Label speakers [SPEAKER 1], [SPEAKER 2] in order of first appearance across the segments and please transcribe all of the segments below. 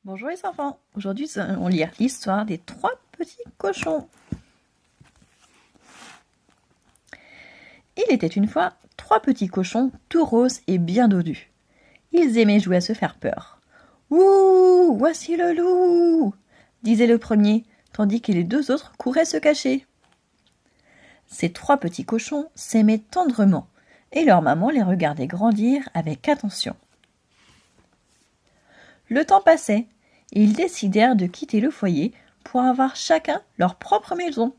[SPEAKER 1] Bonjour les enfants, aujourd'hui nous allons lire l'histoire des 3 petits cochons. Il était une fois 3 petits cochons tout roses et bien dodus. Ils aimaient jouer à se faire peur. « Ouh, voici le loup !» disait le premier, tandis que les 2 autres couraient se cacher. Ces 3 petits cochons s'aimaient tendrement et leur maman les regardait grandir avec attention. Le temps passait et ils décidèrent de quitter le foyer pour avoir chacun leur propre maison.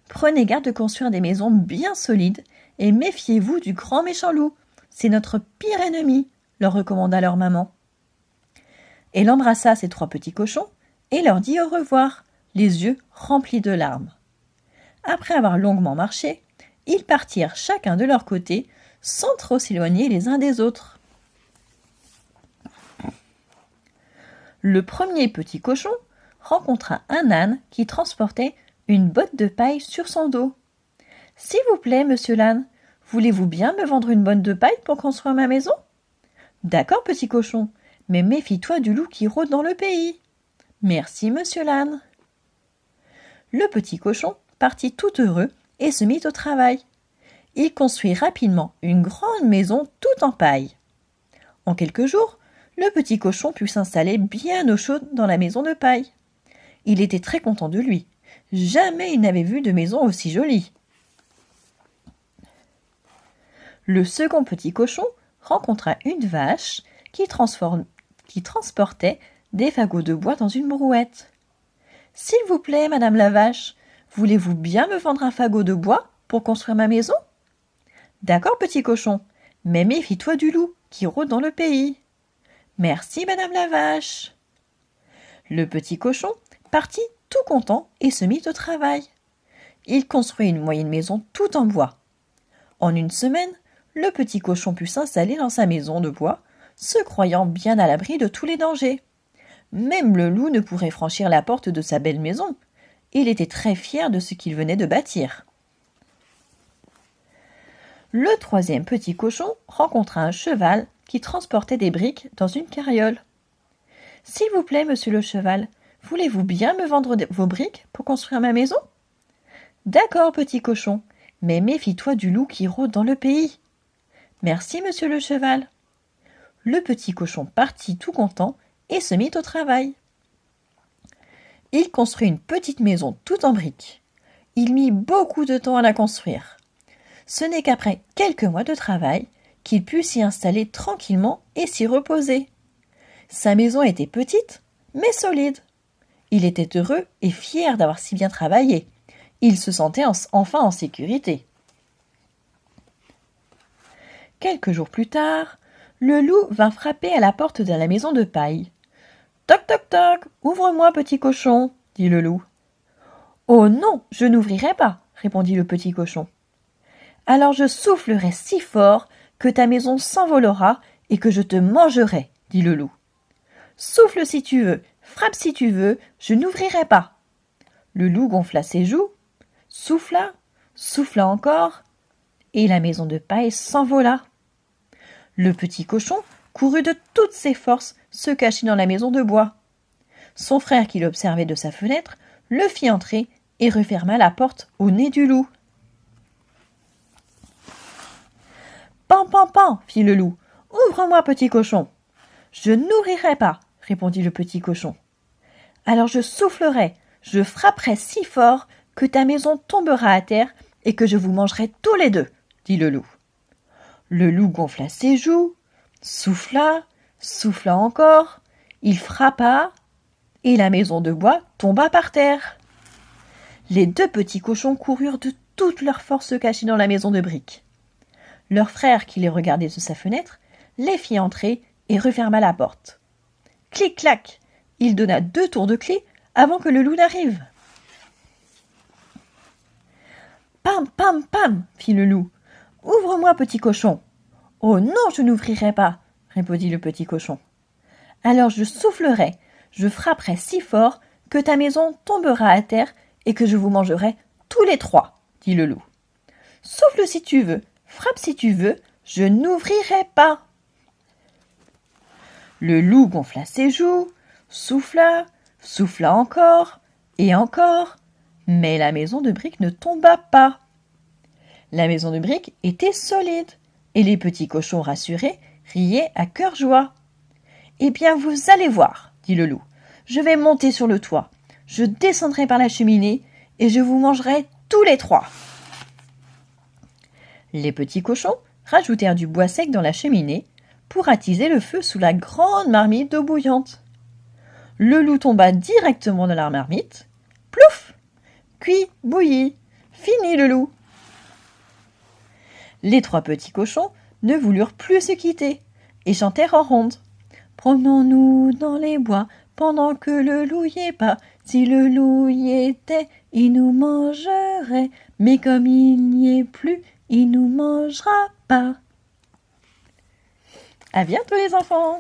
[SPEAKER 1] Prenez garde de construire des maisons bien solides et méfiez-vous du grand méchant loup. C'est notre pire ennemi, leur recommanda leur maman. Elle embrassa ses 3 petits cochons et leur dit au revoir, les yeux remplis de larmes. Après avoir longuement marché, ils partirent chacun de leur côté sans trop s'éloigner les uns des autres. Le premier petit cochon rencontra un âne qui transportait une botte de paille sur son dos. « S'il vous plaît, monsieur l'âne, voulez-vous bien me vendre une botte de paille pour construire ma maison ?»« D'accord, petit cochon, mais méfie-toi du loup qui rôde dans le pays. »« Merci, monsieur l'âne. » Le petit cochon partit tout heureux et se mit au travail. Il construit rapidement une grande maison toute en paille. En quelques jours, le petit cochon put s'installer bien au chaud dans la maison de paille. Il était très content de lui. Jamais il n'avait vu de maison aussi jolie. Le second petit cochon rencontra une vache qui transportait des fagots de bois dans une brouette. « S'il vous plaît, madame la vache, voulez-vous bien me vendre un fagot de bois pour construire ma maison ?»« D'accord, petit cochon, mais méfie-toi du loup qui rôde dans le pays. »« Merci, madame la vache. » Le petit cochon partit tout content et se mit au travail. Il construit une moyenne maison tout en bois. En une semaine, le petit cochon put s'installer dans sa maison de bois, se croyant bien à l'abri de tous les dangers. Même le loup ne pourrait franchir la porte de sa belle maison. Il était très fier de ce qu'il venait de bâtir. Le troisième petit cochon rencontra un cheval qui transportait des briques dans une carriole. « S'il vous plaît, monsieur le cheval, voulez-vous bien me vendre vos briques pour construire ma maison ?»« D'accord, petit cochon, mais méfie-toi du loup qui rôde dans le pays. »« Merci, monsieur le cheval. » Le petit cochon partit tout content et se mit au travail. Il construit une petite maison toute en briques. Il mit beaucoup de temps à la construire. Ce n'est qu'après quelques mois de travail qu'il put s'y installer tranquillement et s'y reposer. Sa maison était petite, mais solide. Il était heureux et fier d'avoir si bien travaillé. Il se sentait enfin en sécurité. Quelques jours plus tard, le loup vint frapper à la porte de la maison de paille. « Toc, toc, toc, ouvre-moi, petit cochon !» dit le loup. « Oh non, je n'ouvrirai pas !» répondit le petit cochon. « Alors je soufflerai si fort que ta maison s'envolera et que je te mangerai, dit le loup. Souffle si tu veux, frappe si tu veux, je n'ouvrirai pas. Le loup gonfla ses joues, souffla encore, et la maison de paille s'envola. Le petit cochon courut de toutes ses forces se cacher dans la maison de bois. Son frère, qui l'observait de sa fenêtre, le fit entrer et referma la porte au nez du loup. « Pan, pan, pan !» fit le loup. « Ouvre-moi, petit cochon !»« Je n'ouvrirai pas !» répondit le petit cochon. « Alors je soufflerai, je frapperai si fort que ta maison tombera à terre et que je vous mangerai tous les 2, dit le loup. Le loup gonfla ses joues, souffla encore, il frappa et la maison de bois tomba par terre. Les 2 petits cochons coururent de toute leur force se cacher dans la maison de briques. Leur frère, qui les regardait de sa fenêtre, les fit entrer et referma la porte. Clic-clac, il donna 2 tours de clé avant que le loup n'arrive. Pam, pam, pam, fit le loup. « Ouvre-moi, petit cochon !»« Oh non, je n'ouvrirai pas !» répondit le petit cochon. « Alors je soufflerai, je frapperai si fort que ta maison tombera à terre et que je vous mangerai tous les 3, dit le loup. « Souffle si tu veux, frappe si tu veux, je n'ouvrirai pas. » Le loup gonfla ses joues, souffla, souffla encore, et encore, mais la maison de briques ne tomba pas. La maison de briques était solide, et les petits cochons rassurés riaient à cœur joie. « Eh bien, vous allez voir, dit le loup, je vais monter sur le toit, je descendrai par la cheminée, et je vous mangerai tous les trois. » Les petits cochons rajoutèrent du bois sec dans la cheminée pour attiser le feu sous la grande marmite d'eau bouillante. Le loup tomba directement dans la marmite. Plouf! Cuit, bouilli, fini le loup. Les trois petits cochons ne voulurent plus se quitter et chantèrent en ronde. Promenons-nous dans les bois pendant que le loup y est pas. Si le loup y était, il nous mangerait, mais comme il n'y est plus, il nous mangera pas. À bientôt les enfants!